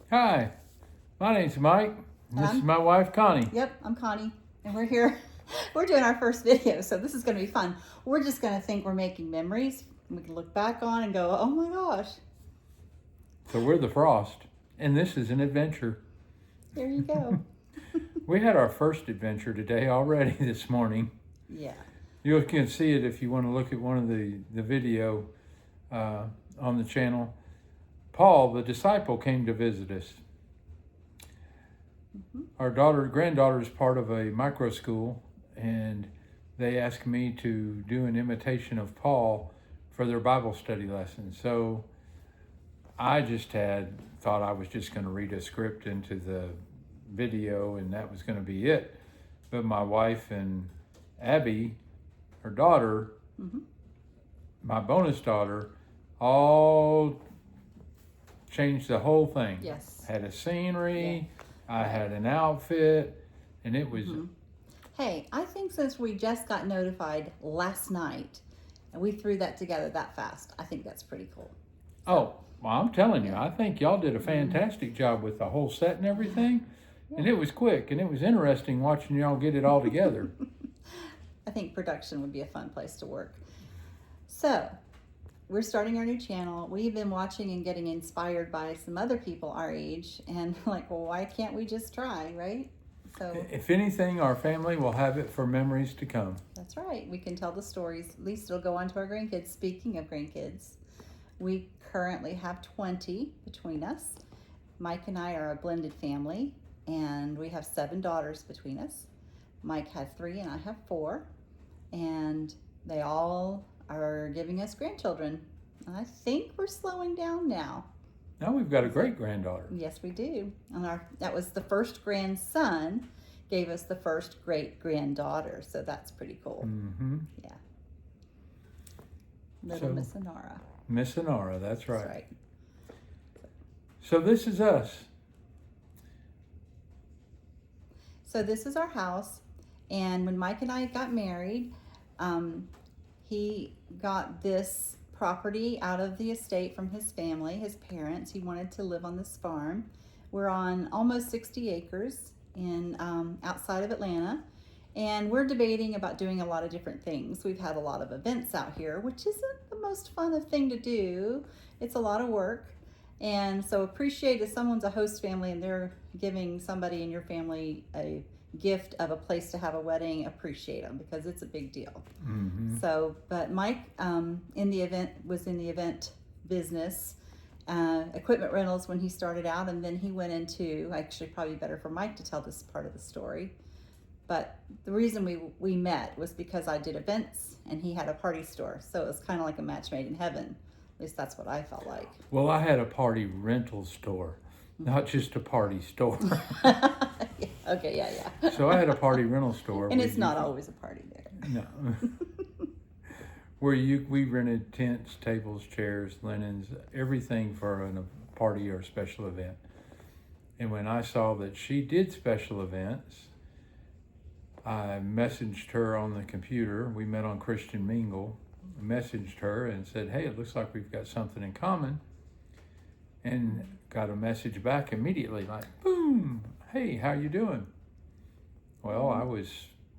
Hi, my name's Mike. This is I'm- my wife, Connie. Yep, I'm Connie, and we're here. We're doing our first video, so this is going to be fun. We're just going to think we're making memories. We can look back on and go, oh my gosh, So we're the Frost, and this is an adventure. there you go. We had our first adventure today already this morning. Yeah. You can see it if you want to look at one of the video on the channel. Paul, the disciple, came to visit us. Our granddaughter is part of a micro school, and they asked me to do an imitation of Paul for their Bible study lesson. So I just thought I was just going to read a script into the video, and that was going to be it. But my wife and Abby, her daughter, my bonus daughter, all changed the whole thing. Yes. Had a scenery, I had an outfit, and it was Hey, I think since we just got notified last night, and we threw that together that fast, I think that's pretty cool. oh, well, I'm telling you, I think y'all did a fantastic job with the whole set and everything. And it was quick, and it was interesting watching y'all get it all together. I think production would be a fun place to work. So, we're starting our new channel. We've been watching and getting inspired by some other people our age, and like, well, why can't we just try, right? So If anything, our family will have it for memories to come. that's right. We can tell the stories. At least it'll go on to our grandkids. Speaking of grandkids, we currently have 20 between us. Mike and I are a blended family, and we have 7 daughters between us. Mike had 3 and I have 4, and they all are giving us grandchildren. I think we're slowing down now. Now we've got a great granddaughter. Yes, we do. And that was the first grandson gave us the first great granddaughter, so that's pretty cool. Mm-hmm. Yeah. Little So- Miss Anara. Miss Anara, that's right. That's right. So this is us. So this is our house, and when Mike and I got married, he got this property out of the estate from his family, his parents. He wanted to live on this farm. We're on almost 60 acres in outside of Atlanta, and we're debating about doing a lot of different things. We've had a lot of events out here, which isn't the most fun of thing to do. It's a lot of work. And so appreciate if someone's a host family and they're giving somebody in your family a gift of a place to have a wedding, appreciate them because it's a big deal. Mm-hmm. So, but Mike was in the event business, equipment rentals when he started out, and then he went into, actually probably better for Mike to tell this part of the story. But the reason we met was because I did events and he had a party store. So it was kind of like a match made in heaven. At least that's what I felt like. Well, I had a party rental store, not just a party store. Yeah, okay, yeah. So I had a party rental store. And where it's you not could- always a party there. No. Where we rented tents, tables, chairs, linens, everything for a party or a special event. And when I saw that she did special events, I messaged her on the computer. We met on Christian Mingle. Messaged her and said, hey, it looks like we've got something in common. And got a message back immediately, like, boom, hey, how you doing? Well, I was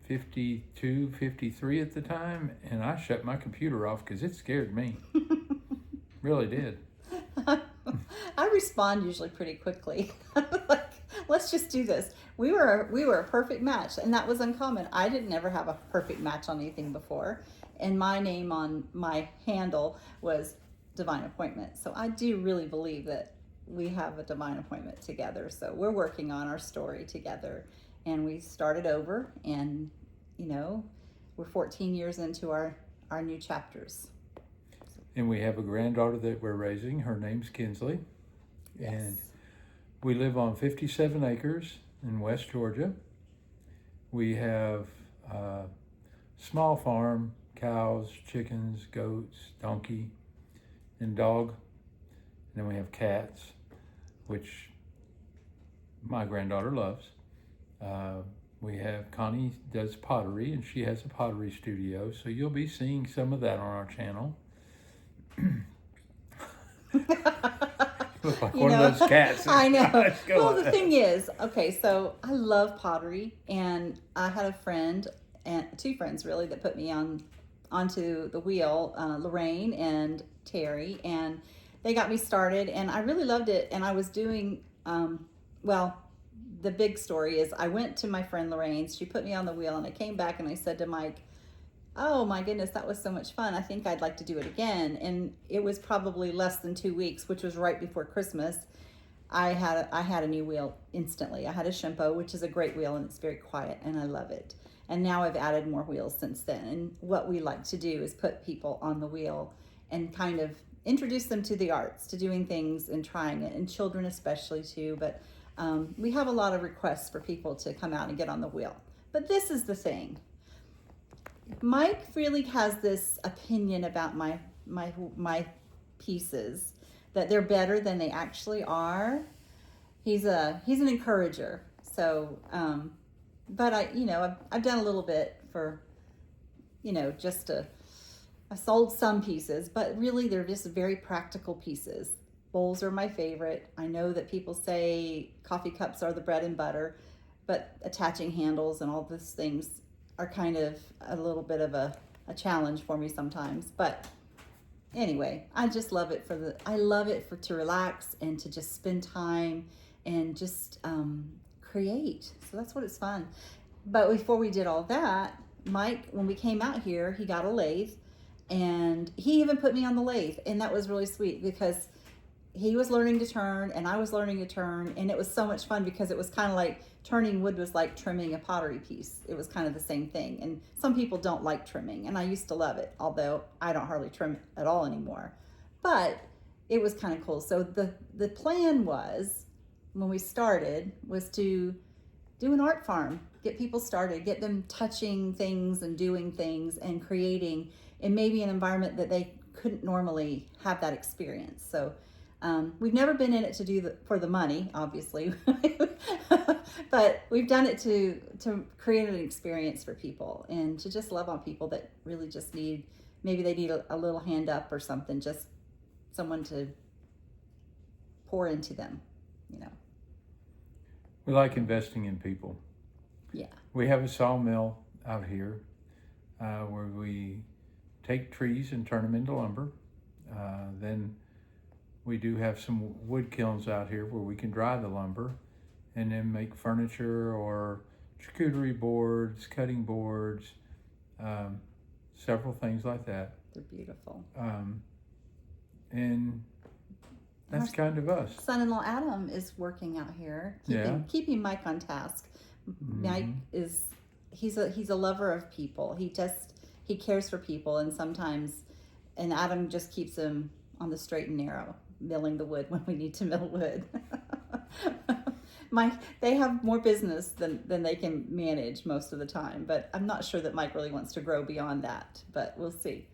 52, 53 at the time, and I shut my computer off because it scared me. Really did. I respond usually pretty quickly. Like, let's just do this. We were a perfect match, and that was uncommon. I didn't ever have a perfect match on anything before, and my name on my handle was Divine Appointment. So I do really believe that we have a divine appointment together. So we're working on our story together, and we started over, and we're 14 years into our new chapters. And we have a granddaughter that we're raising. Her name's Kinsley. Yes. And we live on 57 acres in West Georgia. We have a small farm, cows, chickens, goats, donkey, and dog. And then we have cats, which my granddaughter loves. We have Connie does pottery, and she has a pottery studio. So you'll be seeing some of that on our channel. Look like You one know? of those cats. I know. Let's go. Well, the thing is, okay, so I love pottery, and I had a friend, and two friends really, that put me onto the wheel, Lorraine and Terry, and they got me started, and I really loved it. And I was doing, well, the big story is I went to my friend Lorraine's. She put me on the wheel, and I came back and I said to Mike, "Oh my goodness, that was so much fun. I think I'd like to do it again." And it was probably less than 2 weeks, which was right before Christmas. I had a new wheel instantly. I had a Shimpo, which is a great wheel, and it's very quiet, and I love it. And now I've added more wheels since then. And what we like to do is put people on the wheel and kind of introduce them to the arts, to doing things and trying it, and children especially too. But we have a lot of requests for people to come out and get on the wheel. But this is the thing. Mike really has this opinion about my pieces, that they're better than they actually are. He's an encourager. So, but I've done a little bit for, just to. I sold some pieces, but really they're just very practical pieces. Bowls are my favorite. I know that people say coffee cups are the bread and butter, but attaching handles and all these things are kind of a little bit of a challenge for me sometimes. But anyway, I just love it to relax and to just spend time and just create. So that's what it's fun. But before we did all that, Mike, when we came out here, he got a lathe, and he even put me on the lathe, and that was really sweet because he was learning to turn and I was learning to turn, and it was so much fun because it was kind of like turning wood was like trimming a pottery piece. It was kind of the same thing. And some people don't like trimming, and I used to love it, although I don't hardly trim at all anymore. But it was kind of cool. So the plan was, when we started, was to do an art farm, get people started, get them touching things and doing things and creating in maybe an environment that they couldn't normally have that experience. So we've never been in it to do for the money, obviously, but we've done it to create an experience for people and to just love on people that really just maybe they need a little hand up or something, just someone to pour into them, We like investing in people. Yeah. We have a sawmill out here where we take trees and turn them into lumber. Then we do have some wood kilns out here where we can dry the lumber and then make furniture or charcuterie boards, cutting boards, several things like that. They're beautiful. And that's kind of us. Son-in-law Adam is working out here, keeping Mike on task. Mm-hmm. Mike he's a lover of people. He cares for people, and Adam just keeps him on the straight and narrow, milling the wood when we need to mill wood. They have more business than they can manage most of the time, but I'm not sure that Mike really wants to grow beyond that, but we'll see.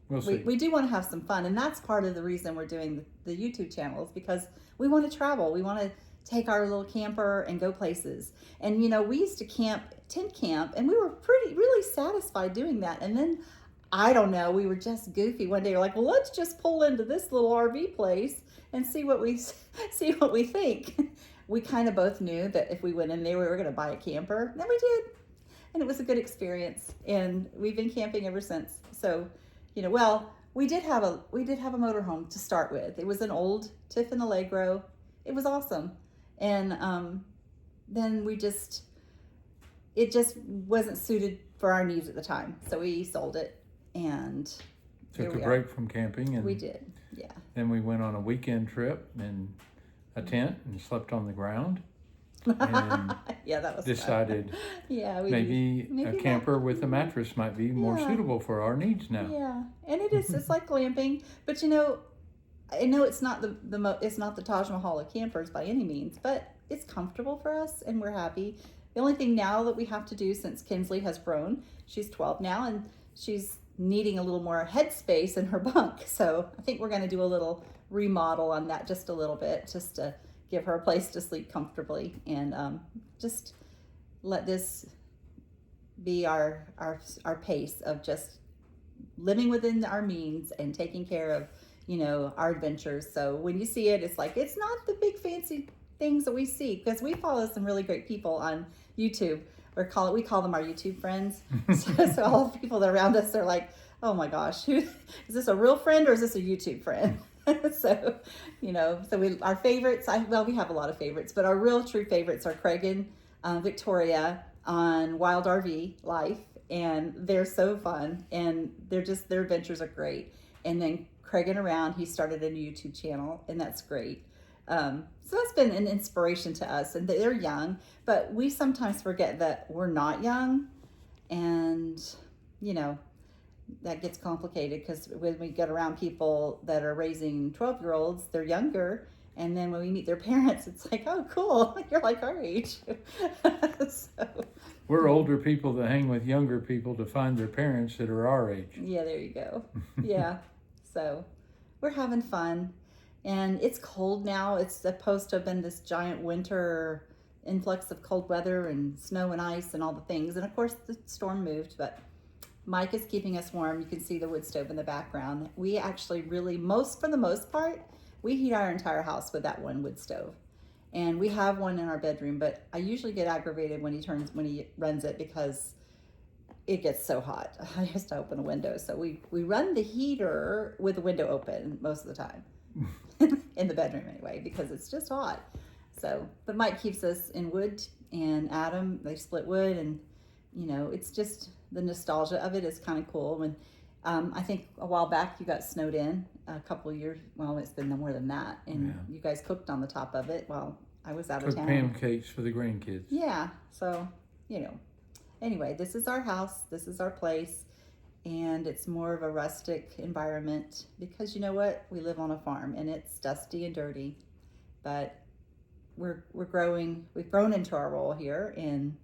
We'll see. We do want to have some fun, and that's part of the reason we're doing the YouTube channels, because we want to travel. We want to take our little camper and go places. And we used to tent camp, and we were really satisfied doing that. And then, I don't know, we were just goofy. One day we're like, well, let's just pull into this little RV place and see what we think. We kind of both knew that if we went in there, we were going to buy a camper, and we did. And it was a good experience, and we've been camping ever since. So, we did have a motorhome to start with. It was an old Tiffin Allegro. It was awesome. And then it just wasn't suited for our needs at the time. So we sold it and took a break from camping. And we did, yeah. Then we went on a weekend trip in a tent and slept on the ground. And yeah, that was decided fun. Yeah, maybe a camper with a mattress might be more suitable for our needs now. Yeah, and it's like glamping, but I know it's not it's not the Taj Mahal of campers by any means, but it's comfortable for us and we're happy. The only thing now that we have to do, since Kinsley has grown, she's 12 now, and she's needing a little more headspace in her bunk. So I think we're going to do a little remodel on that, just a little bit, just to give her a place to sleep comfortably, and just let this be our pace of just living within our means and taking care of our adventures. So when you see it, it's like, it's not the big fancy things that we see, because we follow some really great people on YouTube. We call them our YouTube friends. So all the people that are around us, they're like, oh my gosh, is this a real friend or is this a YouTube friend? So, our favorites, we have a lot of favorites, but our real true favorites are Craig and Victoria on Wild RV Life, and they're so fun, and their adventures are great. And then Craig and Around, he started a new YouTube channel, and that's great. So that's been an inspiration to us, and they're young, but we sometimes forget that we're not young, and that gets complicated, because when we get around people that are raising 12-year-olds, they're younger, and then when we meet their parents, it's like, oh cool, you're like our age. So We're older people that hang with younger people to find their parents that are our age. yeah, there you go. Yeah. So we're having fun. And it's cold now. It's supposed to have been this giant winter influx of cold weather and snow and ice and all the things. And of course the storm moved, but Mike is keeping us warm. You can see the wood stove in the background. We actually really, for the most part, we heat our entire house with that one wood stove. And we have one in our bedroom, but I usually get aggravated when he runs it, because it gets so hot. I have to open a window. So we run the heater with the window open most of the time. In the bedroom anyway, because it's just hot. So, but Mike keeps us in wood, and Adam, they split wood, and it's just the nostalgia of it is kind of cool. When I think a while back you got snowed in a couple of years. Well, it's been more than that, and you guys cooked on the top of it while I was out of town. Pancakes for the grandkids. Yeah. So anyway, this is our house. This is our place. And it's more of a rustic environment, because you know what? We live on a farm, and it's dusty and dirty, but we're growing. We've grown into our role here, and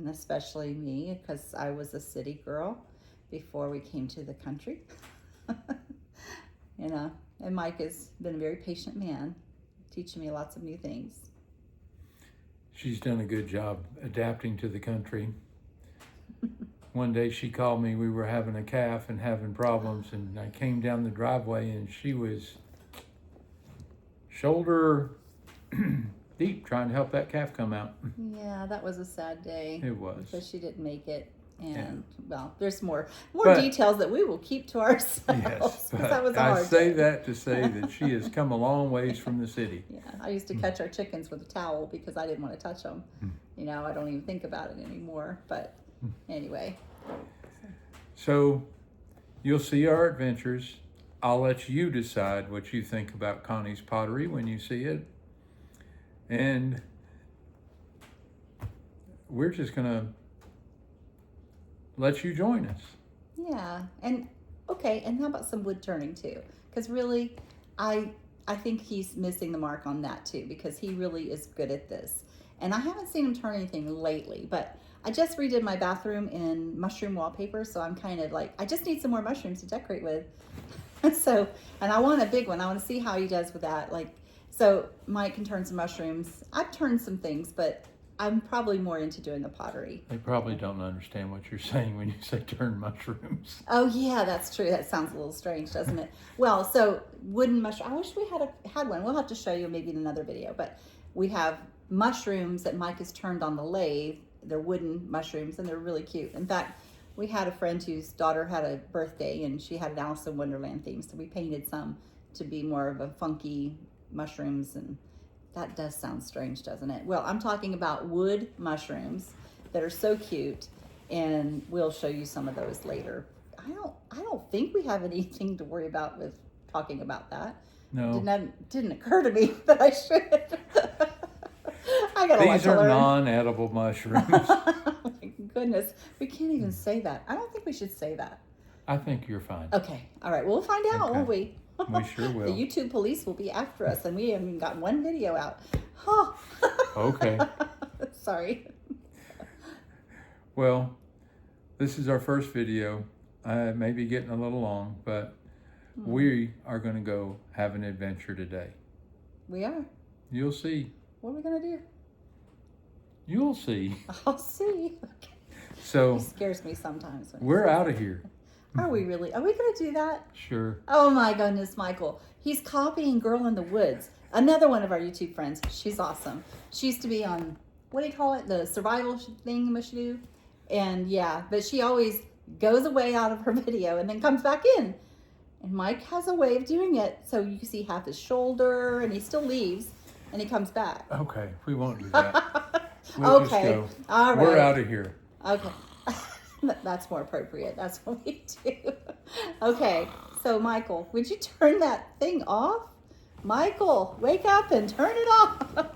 especially me, because I was a city girl before we came to the country. And Mike has been a very patient man, teaching me lots of new things. She's done a good job adapting to the country. One day she called me, we were having a calf and having problems, and I came down the driveway and she was shoulder deep trying to help that calf come out. Yeah, that was a sad day. It was. Because she didn't make it. And well, there's more But- details that we will keep to ourselves. Yes, 'cause but that was a I hard say day. that to say that she has come a long ways from the city. Yeah, I used to catch our chickens with a towel because I didn't want to touch them. I don't even think about it anymore. But anyway. So you'll see our adventures. I'll let you decide what you think about Connie's pottery when you see it. And we're just going to let you join us. Yeah, and okay, and how about some wood turning too? Because really, I think he's missing the mark on that too, because he really is good at this. And I haven't seen him turn anything lately, but I just redid my bathroom in mushroom wallpaper, so I'm kind of like, I just need some more mushrooms to decorate with. So, and I want a big one. I want to see how he does with that. So Mike can turn some mushrooms. I've turned some things, but I'm probably more into doing the pottery. They probably don't understand what you're saying when you say turn mushrooms. Oh yeah, that's true. That sounds a little strange, doesn't it? Well, so wooden mushroom. I wish we had one. We'll have to show you maybe in another video. But we have mushrooms that Mike has turned on the lathe. They're wooden mushrooms, and they're really cute. In fact, we had a friend whose daughter had a birthday, and she had an Alice in Wonderland theme. So we painted some to be more of a funky mushrooms, and that does sound strange, doesn't it? Well, I'm talking about wood mushrooms that are so cute, and we'll show you some of those later. I don't think we have anything to worry about with talking about that. No. Didn't occur to me that I should. I got a lot These to are learn. non-edible mushrooms. Oh my goodness, we can't even say that. I don't think we should say that. I think you're fine. Okay, all right, we'll find out, Okay. won't we? We sure will. The YouTube police will be after us, and we haven't even got one video out. Huh. Okay. Sorry. Well, this is our first video. I may be getting a little long, but we are going to go have an adventure today. We are. You'll see. What are we gonna do? You'll see. I'll see. Okay. So It scares me sometimes. When we're out of here. Are we really? Are we going to do that? Sure. Oh my goodness, Michael. He's copying Girl in the Woods. Another one of our YouTube friends. She's awesome. She used to be on, what do you call it? The survival thing must do. And yeah, but she always goes away out of her video and then comes back in. And Mike has a way of doing it. So you can see half his shoulder and he still leaves and he comes back. Okay, we won't do that. We'll just Okay. go. All right. We're out of here. Okay. That's more appropriate. That's what we do. Okay. So, Michael, would you turn that thing off? Michael, wake up and turn it off.